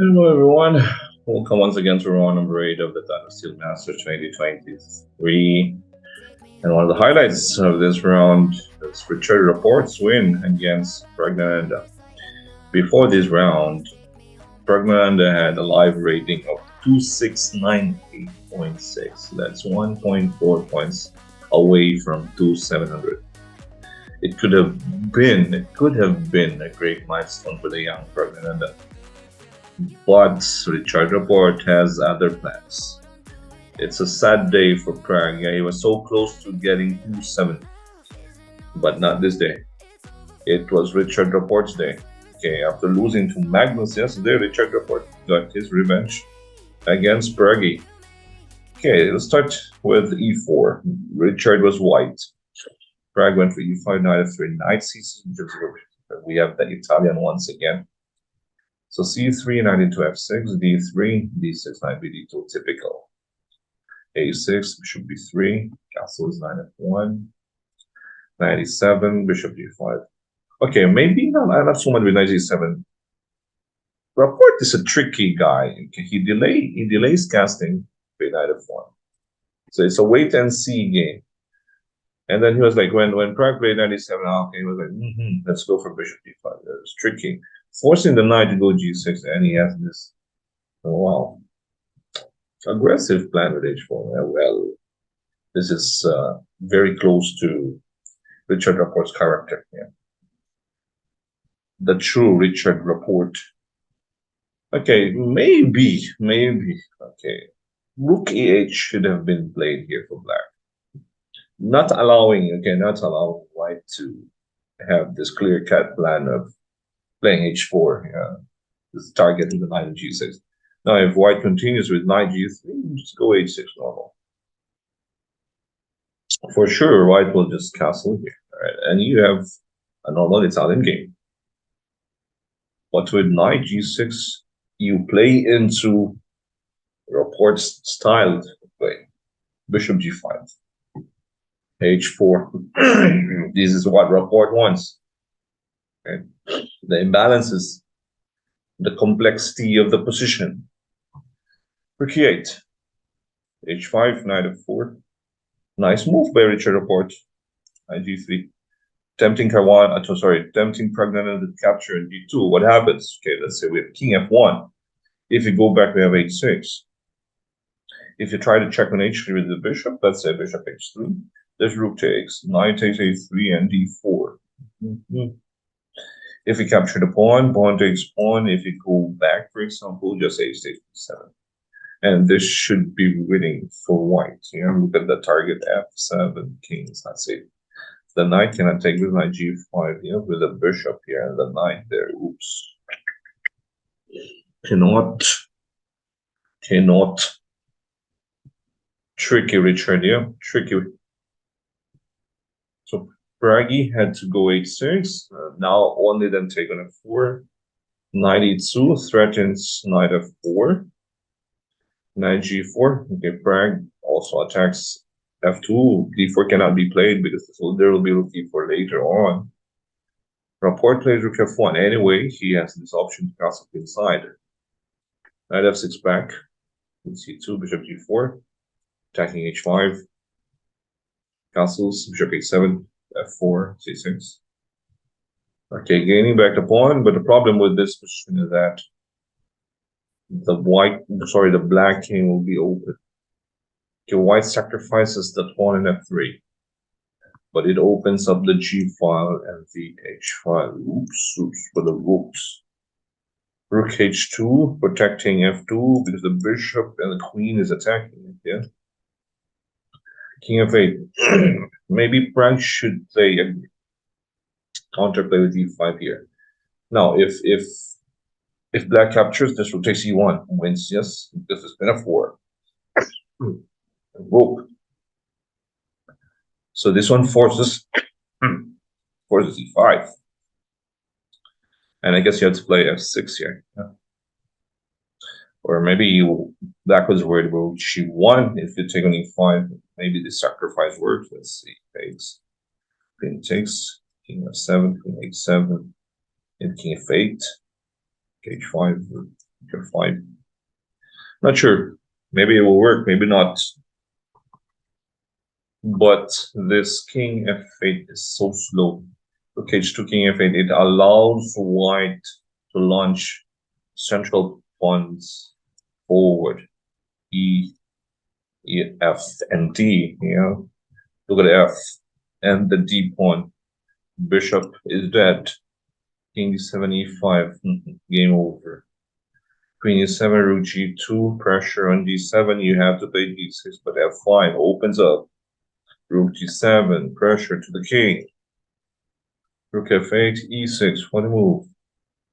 Hello, everyone. Welcome once again to round number 8 of the TATA Steel Masters 2023. And one of the highlights of this round is Richard Rapport's win against Praggnanandha. Before this round, Praggnanandha had a live rating of 2698.6. That's 1.4 points away from 2700. It could have been a great milestone for the young Praggnanandha. But Richard Rapport has other plans. It's a sad day for Prague. Yeah, he was so close to getting 2-7, but not this day. It was Richard Rapport's day. Okay, after losing to Magnus yesterday, Richard Rapport got his revenge against Prague. Okay, let's start with e4. Richard was white. Prague went for e5, knight f3, knight c6. We have the Italian once again. So c3, knight into f6, d3, d6, knight bd2, typical. a6, bishop b3, castle is knight f1, knight e7, bishop d5. Okay, maybe not so much with knight e7. Rapport is a tricky guy. Okay, he delays casting with knight f1. So it's a wait and see game. And then he was like, when Prague played knight e7, okay, he was like, let's go for bishop d5. It's tricky. Forcing the knight to go g6, and he has this, oh, wow, aggressive plan with h4. Well, this is very close to Richard Rapport's character. Yeah, the true Richard Rapport. Okay, maybe. Okay, rook e8 should have been played here for black. Not allowing white to have this clear-cut plan of playing h4. Yeah, this targeting the knight of g6. Now, if white continues with knight g3, just go h6 normal. For sure, white will just castle here, right? And you have a normal Italian game. But with knight g6, you play into Rapport's styled play. Bishop g5, h4. This is what Rapport wants. Okay? The imbalances, the complexity of the position. Rook e8, h5, knight f4. Nice move by Richard Rapport. Knight g3. Tempting Praggnanandha to capture in d2. What happens? Okay, let's say we have king f1. If you go back, we have h6. If you try to check on h3 with the bishop, let's say bishop h3, there's rook takes, knight takes a3, and d4. If you capture the pawn takes pawn. If you go back, for example, just h takes b7. And this should be winning for white. Yeah, look at the target f7, king is not safe. The knight cannot take with knight g5 here, with the bishop here and the knight there. Oops. Cannot. Tricky, Richard, yeah, tricky. So Praggy had to go h6. Now only then take on f4. Knight e2 threatens knight f4. Knight g4. Okay, Prague also attacks f2. d4 cannot be played because there will be rook e4 later on. Rapport plays rook f1. Anyway, he has this option to castle inside. Knight f6 back. c2, bishop g4. Attacking h5. Castles, bishop h7, f4, c6. Okay, gaining back the pawn, but the problem with this position is that the black king will be open. Okay, white sacrifices the pawn in f3, but it opens up the g file and the h file. Oops, for the rooks. Rook h2, protecting f2 because the bishop and the queen is attacking it. Yeah. King f8. Maybe Prague should play a counterplay with e5 here. Now, if black captures, this rook takes e1, wins, yes, because it's been a 4. Rook. So this one forces e5. And I guess you have to play f6 here. Yeah. Or maybe black was worried about g1. If you take on e5, maybe the sacrifice works. Let's see. Takes. Queen takes. King f7, queen h7, and king f8. H5. F5. Not sure. Maybe it will work, maybe not. But this king f8 is so slow. Rook h2, king f8, it allows white to launch central pawns forward. E, F, and D, Look at F and the D pawn. Bishop is dead. King d7, e5, game over. Queen e7, rook g2, pressure on d7, you have to play d6, but f5 opens up. Rook g7, pressure to the king. Rook f8, e6, what a move.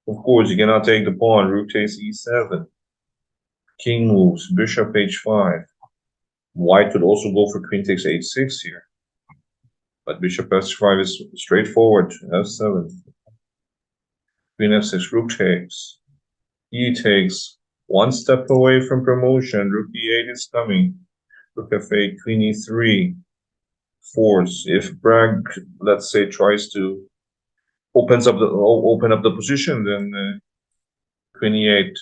Of course, you cannot take the pawn. Rook takes e7. King moves, bishop h5. White could also go for queen takes h6 here. But bishop f5 is straightforward, f7. Queen f6, rook takes. E takes. One step away from promotion. Rook e8 is coming. Rook f8, queen e3. Force. If Pragg, let's say, tries to open up the position, then queen e8.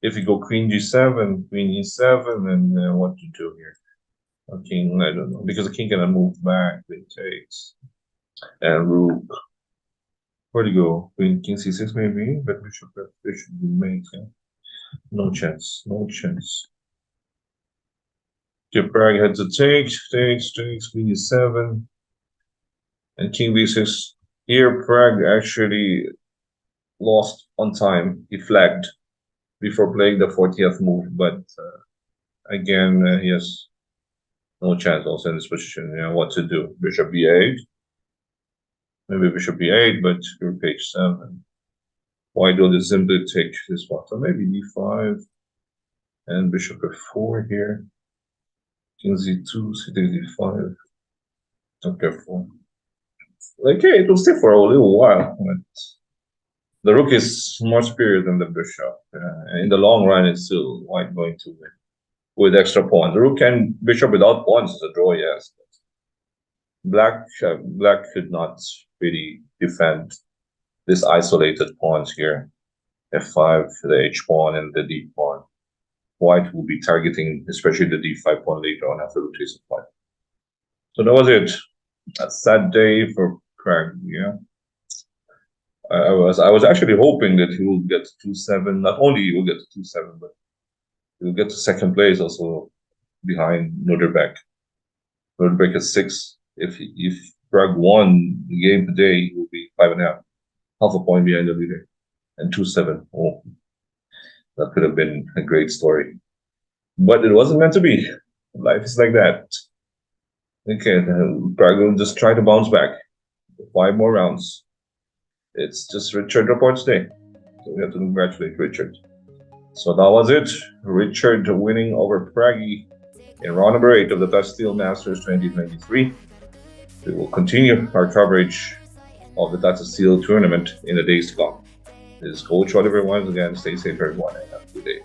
If you go queen g7, queen e7, then what to do here? A king, I don't know, because the king cannot move back. Queen takes. And rook. Where to go? Queen, king c6 maybe, but bishop f8 should be made. Yeah? No chance. No chance. Okay, Pragg had to takes, queen e7, and king b6. Here, Pragg actually lost on time. He flagged before playing the 40th move, but again, he has no chance also in this position. What to do? Bishop b8. Maybe bishop b8, but rook h7. Why don't they simply take this one? So maybe d5 and bishop f4 here. King z2, c takes d5. Don't careful. Okay, it will stay for a little while, but the rook is more superior than the bishop. In the long run, it's still white going to win with extra pawns. The rook and bishop without pawns is a draw, yes. Black could not really defend this isolated pawns here. F5, the H pawn, and the D pawn. White will be targeting, especially the D5 pawn later on after rook takes f5. So that was it. A sad day for Pragg. I was actually hoping that he will get to 2-7. Not only he will get to 2-7, but he will get to second place also behind Noderbeck. Noderbeck is 6. If Pragg won the game today, he will be 5.5, half a point behind the leader, and 2-7. Oh, that could have been a great story, but it wasn't meant to be. Life is like that. Okay, Pragg will just try to bounce back. 5 more rounds. It's just Richard Rapport's day. So we have to congratulate Richard. So that was it. Richard winning over Praggy in round number 8 of the Dutch Steel Masters 2023. We will continue our coverage of the TATA Steel tournament in the days to come. This is Coach Oliver once again. Stay safe, everyone, and have a good day.